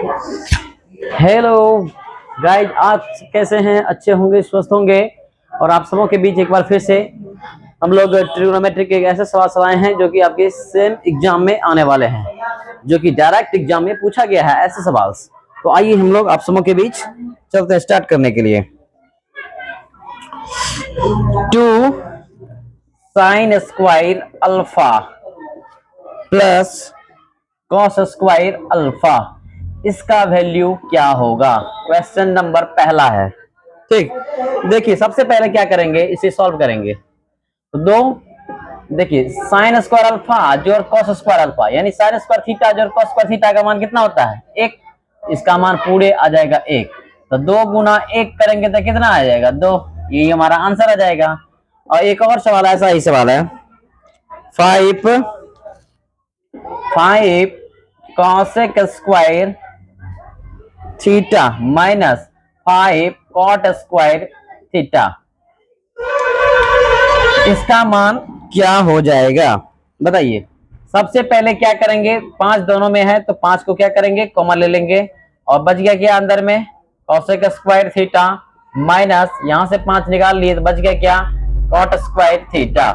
Hello guys, आप कैसे हैं? अच्छे होंगे, स्वस्थ होंगे। और आप सबों के बीच एक बार फिर से हम लोग ट्रिग्नोमेट्री के एक ऐसे सवाल आए हैं जो कि आपके सेम एग्जाम में आने वाले हैं, जो कि डायरेक्ट एग्जाम में पूछा गया है ऐसे सवाल। तो आइए हम लोग आप सबों के बीच चलते हैं स्टार्ट करने के लिए। 2 sine square alpha plus cos square alpha, इसका वैल्यू क्या होगा? क्वेश्चन नंबर पहला है। ठीक, देखिए सबसे पहले क्या करेंगे, इसे सॉल्व करेंगे। तो दो, देखिए साइन स्क्वायर अल्फा जोड़ कॉस स्क्वायर अल्फा, यानी साइन स्क्वायर थीटा जोड़ कॉस स्क्वायर थीटा का मान कितना होता है? 1। इसका मान पूरे आ जाएगा 1। तो 2 गुना 1 करेंगे तो कितना आ जाएगा? 2। यही हमारा आंसर आ जाएगा। और एक और सवाल, ऐसा ही सवाल है। 5 cosec square theta minus 5 cot square theta, इसका मान क्या हो जाएगा? बताइए। सबसे पहले क्या करेंगे, 5 दोनों में है तो 5 को क्या करेंगे, कॉमन ले लेंगे। और बच गया क्या अंदर में? कॉसेक स्क्वायर थीटा माइनस, यहां से 5 निकाल लिए तो बच गया क्या? Cot square theta.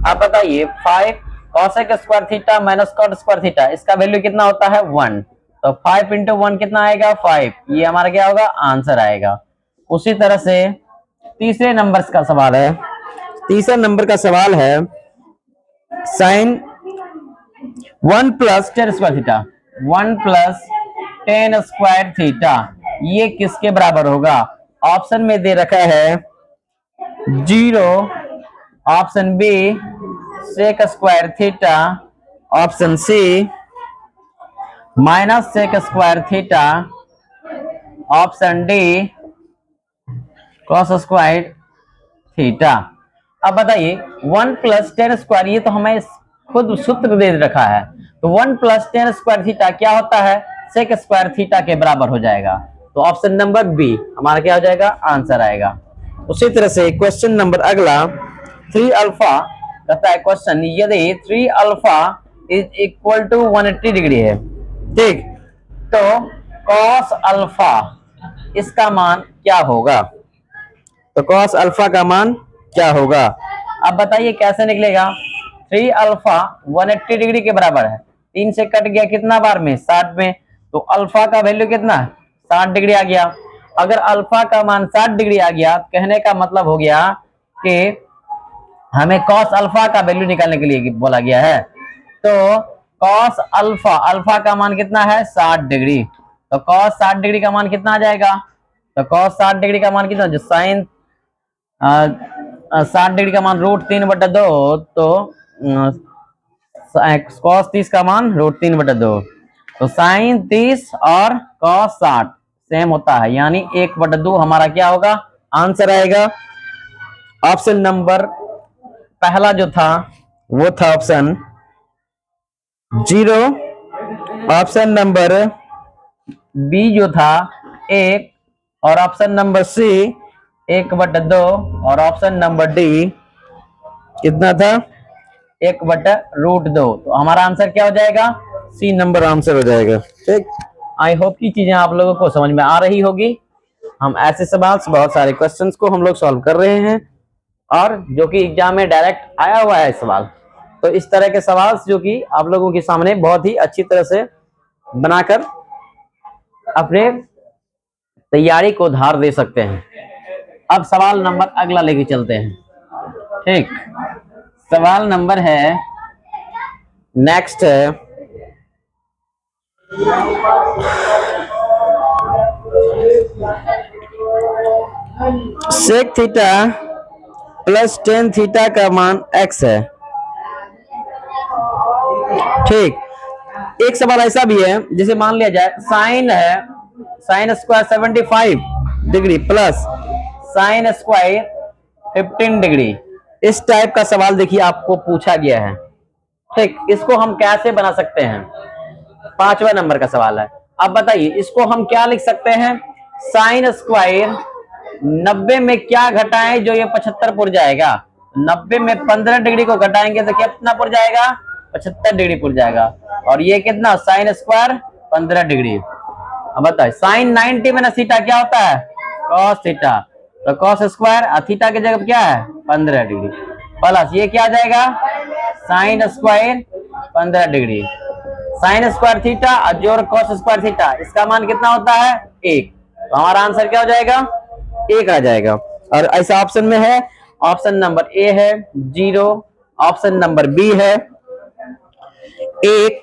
अब बताइए 5 cosec square theta minus cot square theta, इसका वैल्यू कितना होता है? 1। तो 5 इंटू 1 कितना आएगा? 5। ये हमारा क्या होगा? आंसर आएगा। उसी तरह से तीसरे नंबर का सवाल है। तीसरा नंबर का सवाल है sine 1 plus tan square theta, 1 plus tan square theta, ये किसके बराबर होगा? ऑप्शन में दे रखा है 0, option B sec square theta, option C minus sec square theta, option D cos square theta. अब बताइए 1 प्लस टेन स्क्वायर, ये तो हमें खुद सूत्र दे रखा है। तो 1 प्लस टेन स्क्वायर थीटा क्या होता है? सेक स्क्वायर थीटा के बराबर हो जाएगा। तो ऑप्शन नंबर बी हमारा क्या हो जाएगा? आंसर आएगा। उसी तरह से क्वेश्चन नंबर अगला 3 अल्फा कहता है क्वेश्चन, यदि 3 alpha is equal to 180 degree है, ठीक, तो कॉस अल्फा इसका मान क्या होगा? तो कॉस अल्फा का मान क्या होगा? अब बताइए कैसे निकलेगा? 3 अल्फा 180 डिग्री के बराबर है, 3 से कट गया कितना बार में? 60 में। तो अल्फा का वैल्यू कितना है? 60 डिग्री आ गया। अगर अल्फा का मान 60 डिग्री आ गया, कहने का मतलब हो गया कि हमें कॉस अल्फा का वैल्यू निकालने के लिए बोला गया है। तो कॉस अल्फा, अल्फा का मान कितना है? 60 डिग्री। तो कॉस 60 डिग्री का मान कितना आ जाएगा? तो कॉस 60 डिग्री का मान कितना? जो साइन 60 डिग्री का मान √3/2, तो कॉस 30 का मान √3/2। तो साइन 30 और कॉस 60 सेम होता है, यानी 1/2 हमारा क्या होगा? आंसर आएगा। ऑप्शन नंबर पहला जो था वो था ऑप्शन 0, ऑप्शन नंबर बी जो था 1, और ऑप्शन नंबर सी 1/2, और ऑप्शन नंबर डी कितना था? 1/√2। तो हमारा आंसर क्या हो जाएगा? सी नंबर आंसर हो जाएगा। ठीक, आई होप की चीजें आप लोगों को समझ में आ रही होगी। हम ऐसे सवाल, बहुत सारे क्वेश्चंस को हम लोग सॉल्व कर रहे हैं, और जो कि एग्जाम में डायरेक्ट आया हुआ है सवाल। तो इस तरह के सवाल जो कि आप लोगों के सामने बहुत ही अच्छी तरह से बनाकर अपने तैयारी को धार दे सकते हैं। अब सवाल नंबर अगला लेके चलते हैं। ठीक, सवाल नंबर है, नेक्स्ट है sec theta plus tan theta का मान x है। ठीक, एक सवाल ऐसा भी है, जैसे मान लिया जाए साइन है, sine square 75 degree plus sine square 15 degree, इस टाइप का सवाल देखिए आपको पूछा गया है। ठीक, इसको हम कैसे बना सकते हैं? 5वां नंबर का सवाल है। अब बताइए इसको हम क्या लिख सकते हैं? साइन स्क्वायर 90 में क्या घटाएं जो ये 75 पुर जाएगा? 90 में 15 डिग्री को घटाएंगे तो कितना पुर जाएगा? 75 डिग्री पुर जाएगा। और ये कितना? Sine square 15 degree. अब बताइए साइन 90 माइनस थीटा क्या होता है? Cos theta. तो कॉस स्क्वायर और थीटा की जगह क्या है? 15 डिग्री, प्लस ये क्या आ जाएगा? Sine square 15 degree, sine square theta और जोड़ कॉस स्क्वायर थीटा, इसका मान कितना होता है? 1। तो हमारा आंसर क्या हो जाएगा? 1 आ जाएगा। और ऐसा ऑप्शन में है, ऑप्शन नंबर ए है 0, ऑप्शन नंबर बी है 1,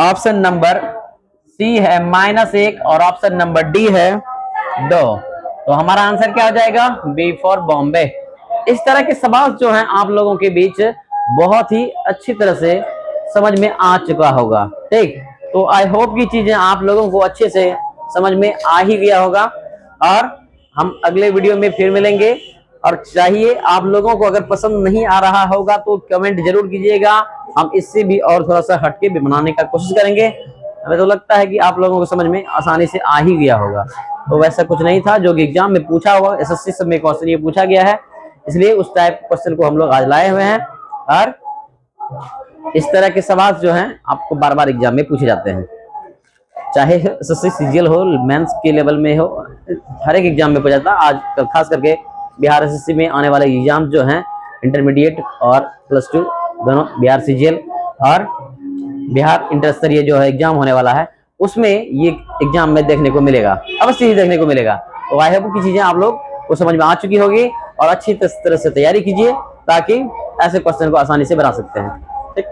ऑप्शन नंबर सी है -1 और ऑप्शन नंबर डी है 2। तो हमारा आंसर क्या हो जाएगा? B for Bombay. इस तरह के सवाल जो हैं आप लोगों के बीच बहुत ही अच्छी तरह से समझ में आ चुका होगा। ठीक, तो आई होप की चीजें आप लोगों को अच्छे से समझ में आ ही गया होगा। और हम अगले वीडियो में फिर मिलेंगे। और चाहिए आप लोगों को अगर पसंद नहीं आ रहा होगा तो कमेंट जरूर कीजिएगा, हम इससे भी और थोड़ा सा हटके भी बनाने का कोशिश करेंगे। हमें तो लगता है कि आप लोगों को समझ में आसानी से आ ही गया होगा। तो वैसा कुछ नहीं था जो कि एग्जाम में पूछा हुआ, एसएससी सब में क्वेश्चन ये पूछा गया है, इसलिए उस टाइप क्वेश्चन को हम लोग आज लाए हुए हैं। और इस तरह के सवाल जो हैं आपको बार बार एग्जाम में पूछे जाते हैं, चाहे एसएससी सीजीएल हो, मेंस के लेवल में हो, हर एक एग्जाम में पूछा जाता है। आज खास करके बिहार एसएससी में आने वाले एग्जाम जो हैं इंटरमीडिएट और +2 दोनों, बिहार सीजीएल और बिहार इंटर स्तरीय जो है एग्जाम होने वाला है, उसमें ये एग्जाम में देखने को मिलेगा, अवश्य ही देखने को मिलेगा। तो आई होप की चीजें आप लोग को समझ में आ चुकी होगी और अच्छी तरह से तैयारी कीजिए ताकि ऐसे क्वेश्चन को आसानी से बना सकते हैं। ठीक।